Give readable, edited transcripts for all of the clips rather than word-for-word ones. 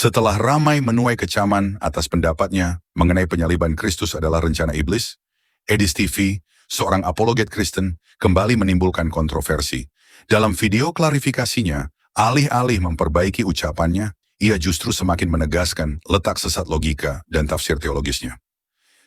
Setelah ramai menuai kecaman atas pendapatnya mengenai penyaliban Kristus adalah rencana iblis, Edis TV, seorang apologet Kristen, kembali menimbulkan kontroversi. Dalam video klarifikasinya, alih-alih memperbaiki ucapannya, ia justru semakin menegaskan letak sesat logika dan tafsir teologisnya.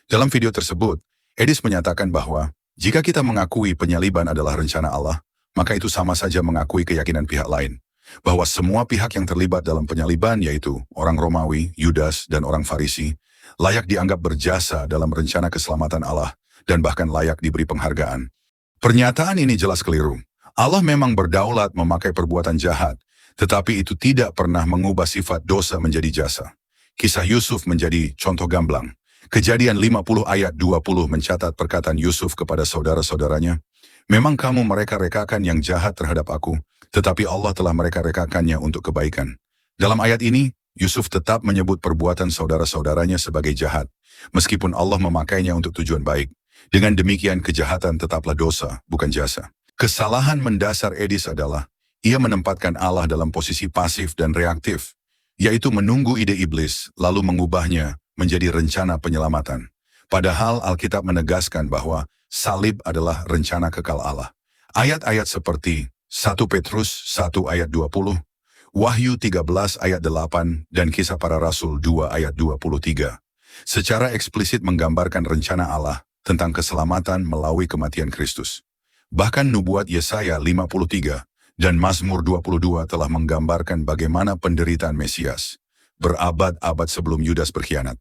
Dalam video tersebut, Edis menyatakan bahwa jika kita mengakui penyaliban adalah rencana Allah, maka itu sama saja mengakui keyakinan pihak lain. Bahwa semua pihak yang terlibat dalam penyaliban, yaitu orang Romawi, Yudas, dan orang Farisi, layak dianggap berjasa dalam rencana keselamatan Allah, dan bahkan layak diberi penghargaan. Pernyataan ini jelas keliru. Allah memang berdaulat memakai perbuatan jahat, tetapi itu tidak pernah mengubah sifat dosa menjadi jasa. Kisah Yusuf menjadi contoh gamblang. Kejadian 50 ayat 20 mencatat perkataan Yusuf kepada saudara-saudaranya, "Memang kamu mereka-rekakan yang jahat terhadap aku, tetapi Allah telah mereka-rekakannya untuk kebaikan." Dalam ayat ini, Yusuf tetap menyebut perbuatan saudara-saudaranya sebagai jahat, meskipun Allah memakainya untuk tujuan baik. Dengan demikian, kejahatan tetaplah dosa, bukan jasa. Kesalahan mendasar Edis adalah, ia menempatkan Allah dalam posisi pasif dan reaktif, yaitu menunggu ide iblis, lalu mengubahnya menjadi rencana penyelamatan. Padahal Alkitab menegaskan bahwa salib adalah rencana kekal Allah. Ayat-ayat seperti 1 Petrus 1 ayat 20, Wahyu 13 ayat 8, dan Kisah Para Rasul 2 ayat 23. Secara eksplisit menggambarkan rencana Allah tentang keselamatan melalui kematian Kristus. Bahkan nubuat Yesaya 53 dan Mazmur 22 telah menggambarkan bagaimana penderitaan Mesias berabad-abad sebelum Yudas berkhianat.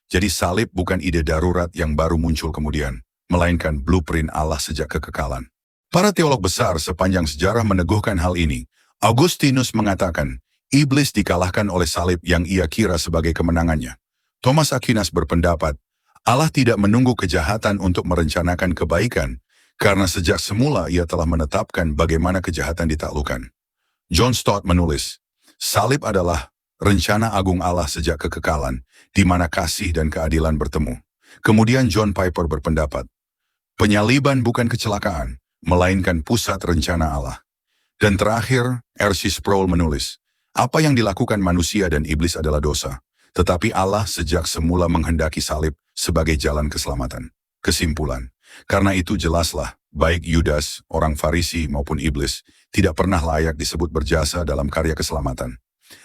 Jadi salib bukan ide darurat yang baru muncul kemudian, melainkan blueprint Allah sejak kekekalan. Para teolog besar sepanjang sejarah meneguhkan hal ini. Augustinus mengatakan, iblis dikalahkan oleh salib yang ia kira sebagai kemenangannya. Thomas Aquinas berpendapat, Allah tidak menunggu kejahatan untuk merencanakan kebaikan, karena sejak semula ia telah menetapkan bagaimana kejahatan ditaklukkan. John Stott menulis, salib adalah rencana agung Allah sejak kekekalan, di mana kasih dan keadilan bertemu. Kemudian John Piper berpendapat, penyaliban bukan kecelakaan, melainkan pusat rencana Allah. Dan terakhir, R.C. Sproul menulis, apa yang dilakukan manusia dan iblis adalah dosa, tetapi Allah sejak semula menghendaki salib sebagai jalan keselamatan. Kesimpulan, karena itu jelaslah, baik Yudas, orang Farisi maupun iblis, tidak pernah layak disebut berjasa dalam karya keselamatan.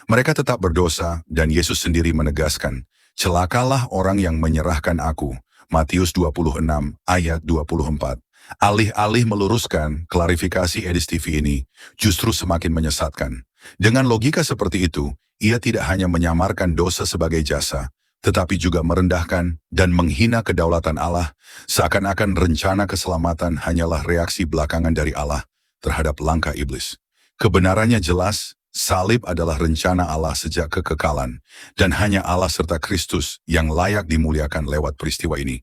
Mereka tetap berdosa, dan Yesus sendiri menegaskan, celakalah orang yang menyerahkan aku. Matius 26 ayat 24. Alih-alih meluruskan klarifikasi Edis TV ini, justru semakin menyesatkan. Dengan logika seperti itu, ia tidak hanya menyamarkan dosa sebagai jasa, tetapi juga merendahkan dan menghina kedaulatan Allah, seakan-akan rencana keselamatan hanyalah reaksi belakangan dari Allah terhadap langkah iblis. Kebenarannya jelas, salib adalah rencana Allah sejak kekekalan, dan hanya Allah serta Kristus yang layak dimuliakan lewat peristiwa ini.